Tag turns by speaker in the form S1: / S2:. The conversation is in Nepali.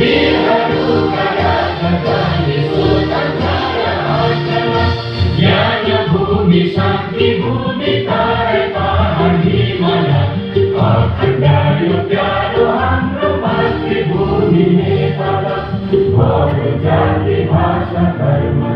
S1: वीरहरूका राजधानी स्वतन्त्र आश्रमा ज्ञान भूमि शान्ति भूमि तारै पहाड हिमाल अखण्ड यो प्यारो हाम्रो मातृभूमि नेपाल। बहु जाति भाषा धर्म